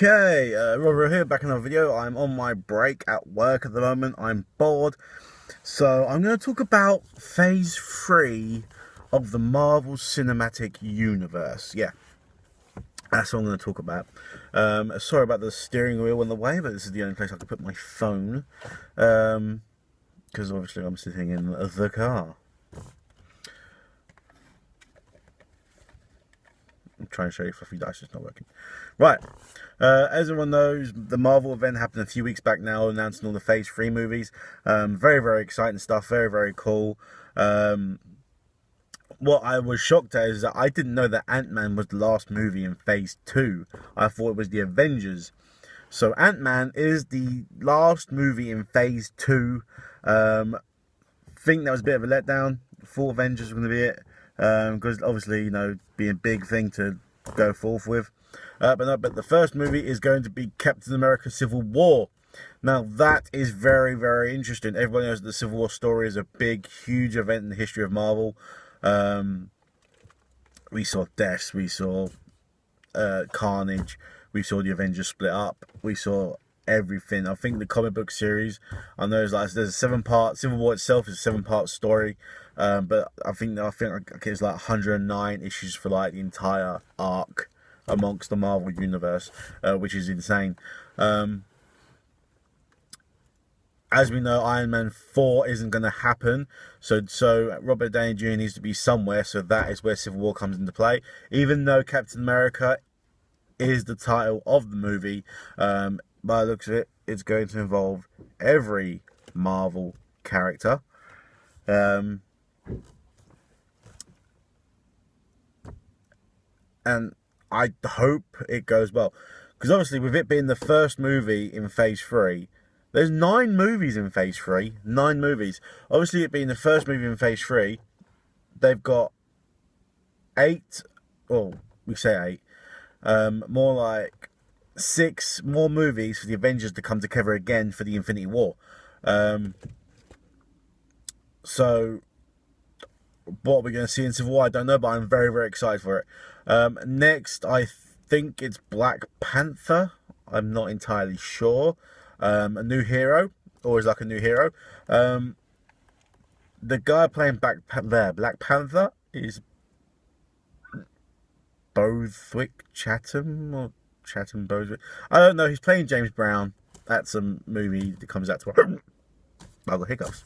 Okay, Robert here, back in another video. I'm on my break at work at the moment. I'm bored. So I'm going to talk about Phase 3 of the Marvel Cinematic Universe. Yeah, that's what I'm going to talk about. Sorry about the steering wheel in the way, but this is the only place I can put my phone. Because obviously I'm sitting in the car. I'm trying to show you fluffy dice, it's not working. Right, as everyone knows, the Marvel event happened a few weeks back now, announcing all the Phase 3 movies. Very, very exciting stuff, very, very cool. What I was shocked at is that I didn't know that Ant-Man was the last movie in Phase 2. I thought it was the Avengers. So Ant-Man is the last movie in Phase 2. Think that was a bit of a letdown. Full Avengers were going to be it. Because obviously, you know, being a big thing to go forth with. But the first movie is going to be Captain America Civil War. Now, that is very, very interesting. Everybody knows that the Civil War story is a big, huge event in the history of Marvel. We saw deaths, we saw carnage, we saw the Avengers split up, we saw everything. I think the comic book series, I know there's a 7-part, Civil War itself is a 7-part story. But I think it's like 109 issues for like the entire arc amongst the Marvel universe, which is insane. As we know, Iron Man 4 isn't going to happen, so Robert Downey Jr. needs to be somewhere, so that is where Civil War comes into play. Even though Captain America is the title of the movie, by the looks of it, it's going to involve every Marvel character. And I hope it goes well, because obviously with it being the first movie in Phase 3, there's 9 movies in Phase 3, 9 movies. Obviously it being the first movie in Phase 3, they've got 8, well, we say 8, more like 6 more movies for the Avengers to come together again for the Infinity War. So what we're going to see in Civil War, I don't know, but I'm very, very excited for it. Next, I think it's Black Panther. I'm not entirely sure. A new hero, always like a new hero. The guy playing Black Panther is Bothwick Chatham, or Chatham Bothwick. I don't know. He's playing James Brown. That's a movie that comes out tomorrow. I've got hiccups.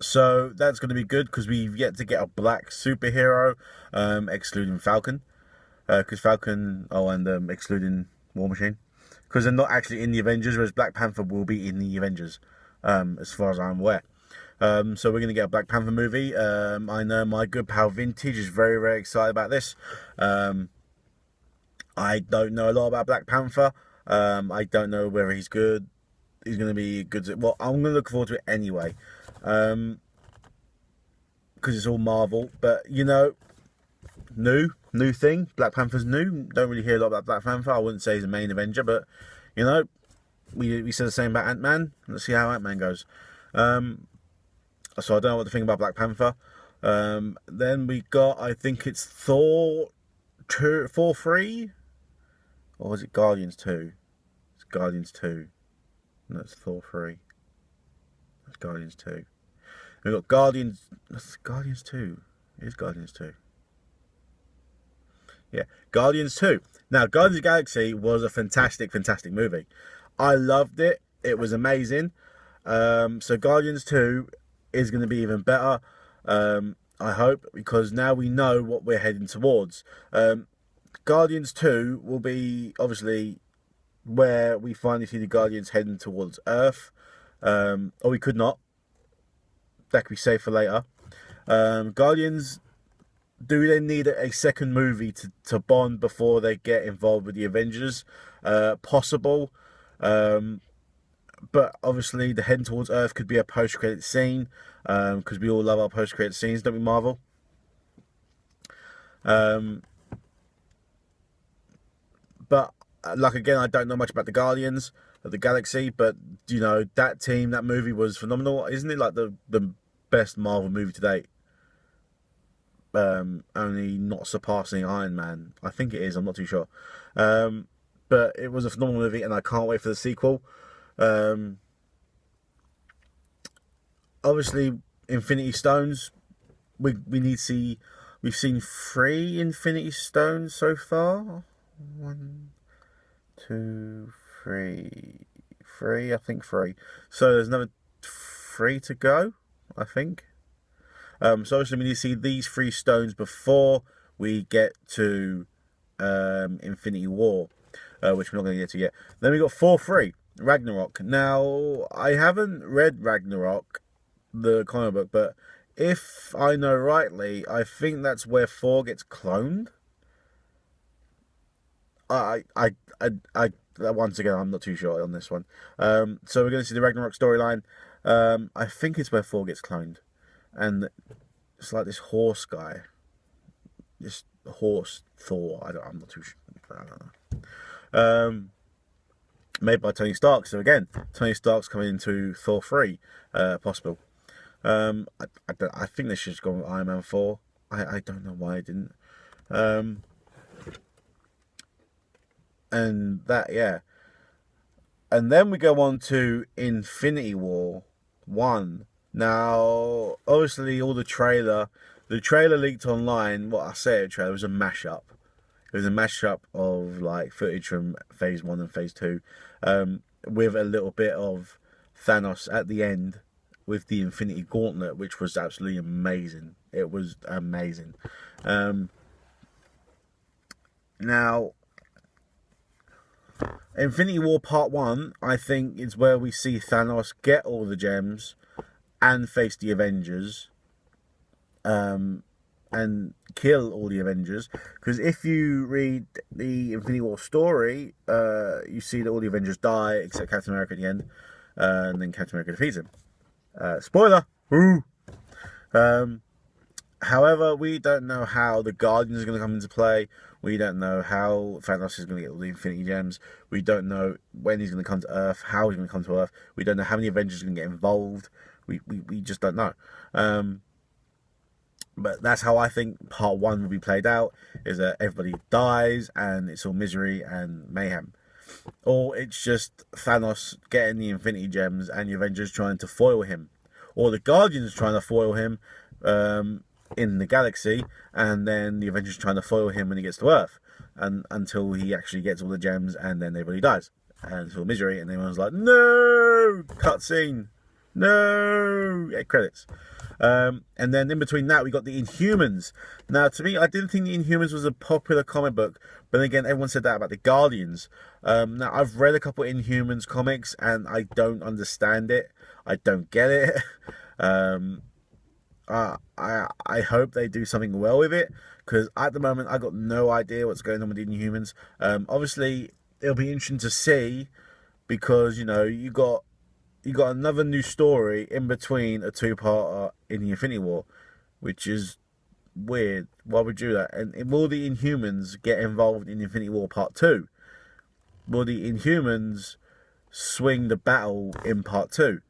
So that's going to be good, because we've yet to get a black superhero, excluding Falcon, because Falcon, and excluding War Machine, because they're not actually in the Avengers, whereas Black Panther will be in the Avengers, as far as I'm aware. So we're going to get a Black Panther movie. I know my good pal Vintage is very, very excited about this. I don't know a lot about Black Panther. I don't know whether he's good. He's going to be good. Well, I'm going to look forward to it anyway. Because it's all Marvel, but you know, new thing. Black Panther's new. Don't really hear a lot about Black Panther. I wouldn't say he's a main Avenger, but you know, we said the same about Ant-Man. Let's see how Ant-Man goes. So I don't know what to think about Black Panther. Then we got, I think it's Thor 3, or was it Guardians 2? It's Guardians 2. No, it's Thor 3. It's Guardians 2. We've got Guardians 2. It is Guardians 2. Yeah, Guardians 2. Now, Guardians of the Galaxy was a fantastic, fantastic movie. I loved it. It was amazing. So Guardians 2 is going to be even better, I hope, because now we know what we're heading towards. Guardians 2 will be, obviously, where we finally see the Guardians heading towards Earth. Or we could not. That could be saved for later. Guardians, do they need a second movie to bond before they get involved with the Avengers? Possible. But obviously the heading towards Earth could be a post-credit scene, because we all love our post-credit scenes, don't we, Marvel? But like, again, I don't know much about the Guardians of the Galaxy, but you know, that team, that movie was phenomenal. Isn't it like the best Marvel movie to date? only not surpassing Iron Man. I think it is. I'm not too sure. But it was a phenomenal movie, and I can't wait for the sequel. Obviously, Infinity Stones. We need to see. We've seen 3 Infinity Stones so far. 1, 2, 3. 3, I think 3. So there's another 3 to go, I think. So obviously we need to see these 3 stones before we get to Infinity War, which we're not going to get to yet. Then we got 4-3, Ragnarok. Now, I haven't read Ragnarok, the comic book, but if I know rightly, I think that's where Thor gets cloned. Once again, I'm not too sure on this one. So we're going to see the Ragnarok storyline. I think it's where Thor gets cloned. And it's like this horse guy. This horse Thor. I'm not too sure. I don't know. Made by Tony Stark. So again, Tony Stark's coming into Thor 3. Possible. I think they should just go with Iron Man 4. I don't know why I didn't. And that, yeah. And then we go on to Infinity War 1. Now, obviously, the trailer leaked online. What I say, the trailer was a mashup. It was a mashup of like footage from Phase 1 and Phase 2, with a little bit of Thanos at the end with the Infinity Gauntlet, which was absolutely amazing. It was amazing. Now, Infinity War Part 1, I think, is where we see Thanos get all the gems and face the Avengers, and kill all the Avengers. Because if you read the Infinity War story, you see that all the Avengers die except Captain America at the end, and then Captain America defeats him. Spoiler! Woo! However, we don't know how the Guardians are going to come into play. We don't know how Thanos is going to get all the Infinity Gems. We don't know when he's going to come to Earth, how he's going to come to Earth. We don't know how many Avengers are going to get involved. We just don't know. But that's how I think Part 1 will be played out, is that everybody dies and it's all misery and mayhem. Or it's just Thanos getting the Infinity Gems and the Avengers trying to foil him. Or the Guardians trying to foil him in the galaxy, and then the Avengers trying to foil him when he gets to Earth, and until he actually gets all the gems, and then everybody dies. And it's all misery, and everyone's like, no! Cutscene! No! Yeah, credits. And then in between that, we got the Inhumans. Now, to me, I didn't think the Inhumans was a popular comic book, but again, everyone said that about the Guardians. Now, I've read a couple of Inhumans comics, and I don't understand it. I don't get it. I hope they do something well with it, because at the moment I got no idea what's going on with the Inhumans. Obviously, it'll be interesting to see, because you know you got another new story in between a 2-parter in the Infinity War, which is weird. Why would you do that? And will the Inhumans get involved in Infinity War Part 2? Will the Inhumans swing the battle in Part 2?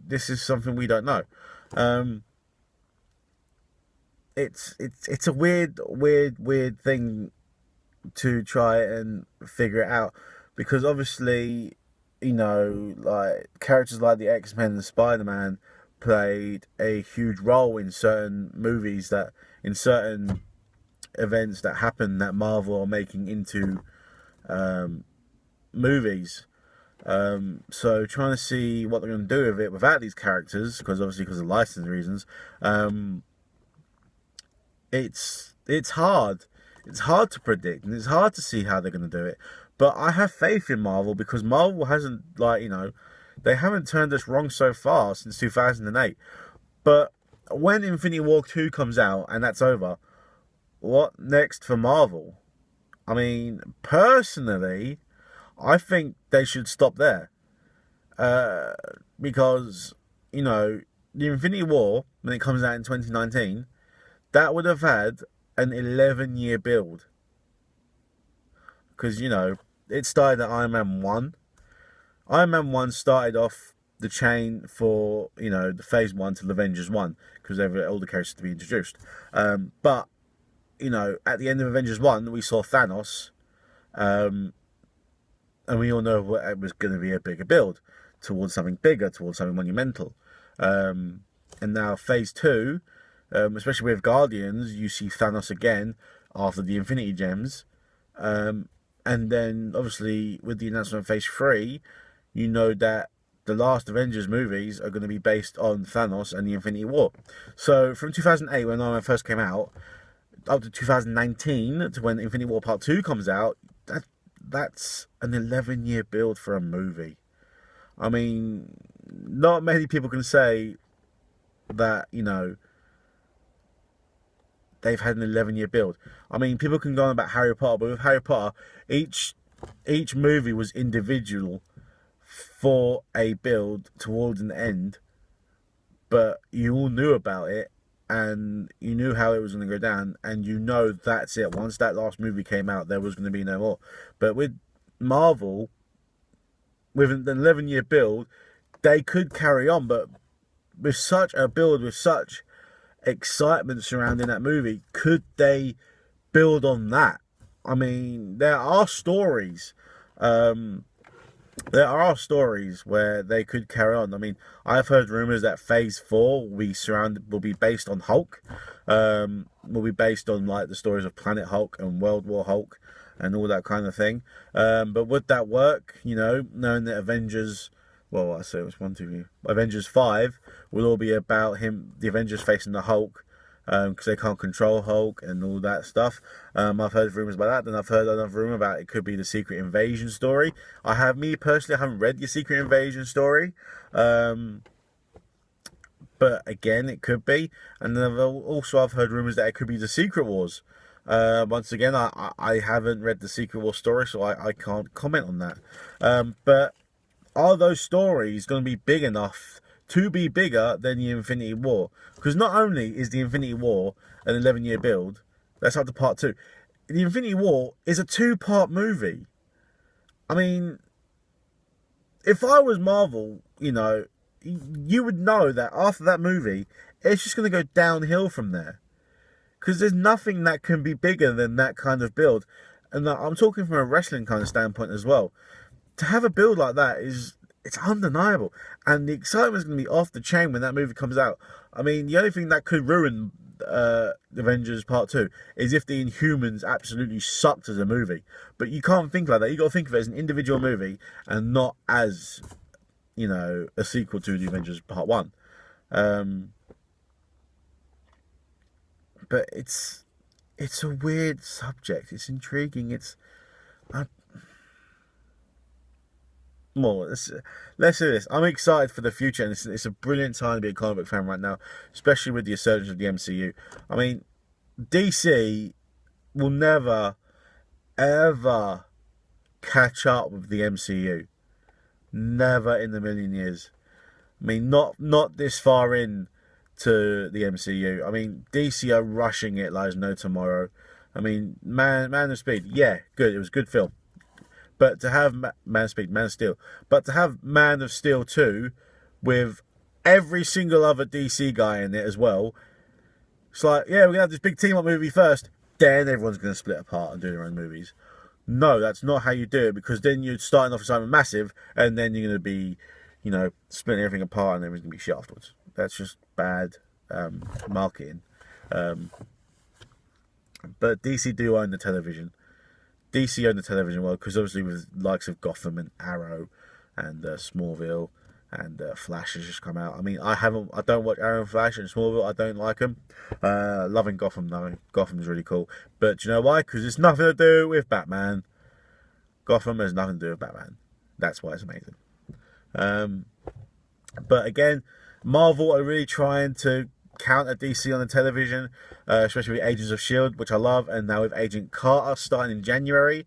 This is something we don't know. It's a weird thing to try and figure it out, because obviously, you know, like characters like the X-Men and Spider-Man played a huge role in certain movies, that in certain events that happen that Marvel are making into movies. So trying to see what they're going to do with it without these characters, because of license reasons, it's hard. It's hard to predict, and it's hard to see how they're going to do it. But I have faith in Marvel, because Marvel hasn't, like, you know, they haven't turned us wrong so far since 2008. But when Infinity War 2 comes out and that's over, what next for Marvel? I mean, personally, I think they should stop there. Because, you know, the Infinity War, when it comes out in 2019, that would have had an 11-year build. Because, you know, it started at Iron Man 1. Iron Man 1 started off the chain for, you know, the Phase 1 to Avengers 1, because there were all the characters to be introduced. But, you know, at the end of Avengers 1, we saw Thanos, and we all know it was going to be a bigger build towards something bigger, towards something monumental. And now Phase 2, especially with Guardians, you see Thanos again after the Infinity Gems. And then, obviously, with the announcement of Phase 3, you know that the last Avengers movies are going to be based on Thanos and the Infinity War. So, from 2008, when Iron Man first came out, up to 2019, to when Infinity War Part 2 comes out, that's an 11-year build for a movie. I mean, not many people can say that, you know, they've had an 11-year build. I mean, people can go on about Harry Potter, but with Harry Potter, each movie was individual for a build towards an end, but you all knew about it, and you knew how it was going to go down, and you know that's it. Once that last movie came out, there was going to be no more. But with Marvel, with an 11-year build, they could carry on, but with such a build, with such excitement surrounding that movie, could they build on that? I mean, there are stories. There are stories where they could carry on. I mean, I've heard rumors that Phase 4 will be based on Hulk. Will be based on like the stories of Planet Hulk and World War Hulk and all that kind of thing. But would that work? You know, knowing that Avengers, well, I say it was 1, 2, Avengers 5 will all be about the Avengers facing the Hulk, because they can't control Hulk and all that stuff. I've heard rumors about that. Then I've heard another rumor about it could be the Secret Invasion story. Me personally, I haven't read the Secret Invasion story. But again, it could be. And then I've heard rumors that it could be the Secret Wars. Once again, I haven't read the Secret Wars story, so I can't comment on that. But are those stories going to be big enough to be bigger than the Infinity War? Because not only is the Infinity War an 11-year build, that's up to Part 2. The Infinity War is a 2-part movie. I mean, if I was Marvel, you know, you would know that after that movie, it's just going to go downhill from there. Because there's nothing that can be bigger than that kind of build. And I'm talking from a wrestling kind of standpoint as well. To have a build like that it's undeniable, and the excitement is going to be off the chain when that movie comes out. I mean, the only thing that could ruin Avengers Part 2 is if the Inhumans absolutely sucked as a movie. But you can't think like that. You got to think of it as an individual movie and not as, you know, a sequel to the Avengers Part 1. But it's a weird subject. It's intriguing. Let's do this. I'm excited for the future, and it's a brilliant time to be a comic book fan right now, especially with the resurgence of the MCU. I mean, DC will never, ever catch up with the MCU. Never in a million years. I mean, not this far in to the MCU. I mean, DC are rushing it like there's no tomorrow. I mean, Man of Speed, yeah, good. It was a good film. But to have Man of Steel, but to have Man of Steel 2 with every single other DC guy in it as well, it's like, yeah, we're going to have this big team-up movie first, then everyone's going to split apart and do their own movies. No, that's not how you do it, because then you're starting off with something massive, and then you're going to be, you know, splitting everything apart, and everything's going to be shit afterwards. That's just bad marketing. But DC do own the television. DC owned the television world, because obviously with the likes of Gotham and Arrow and Smallville and Flash has just come out. I mean, I don't watch Arrow and Flash and Smallville. I don't like them. Loving Gotham though. Gotham's really cool. But do you know why? Because it's nothing to do with Batman. Gotham has nothing to do with Batman. That's why it's amazing. But again, Marvel are really trying to counter DC on the television, especially with Agents of S.H.I.E.L.D., which I love, and now with Agent Carter starting in January,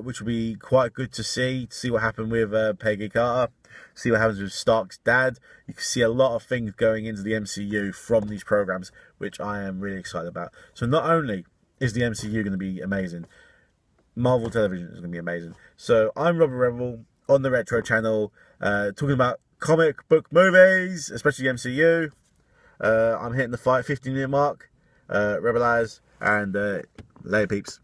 which will be quite good to see what happened with Peggy Carter, see what happens with Stark's dad. You can see a lot of things going into the MCU from these programs, which I am really excited about. So not only is the MCU going to be amazing, Marvel television is going to be amazing. So I'm Robert Rebel on the Retro Channel, talking about comic book movies, especially the MCU. I'm hitting the 15-minute mark. Rebel eyes and later peeps.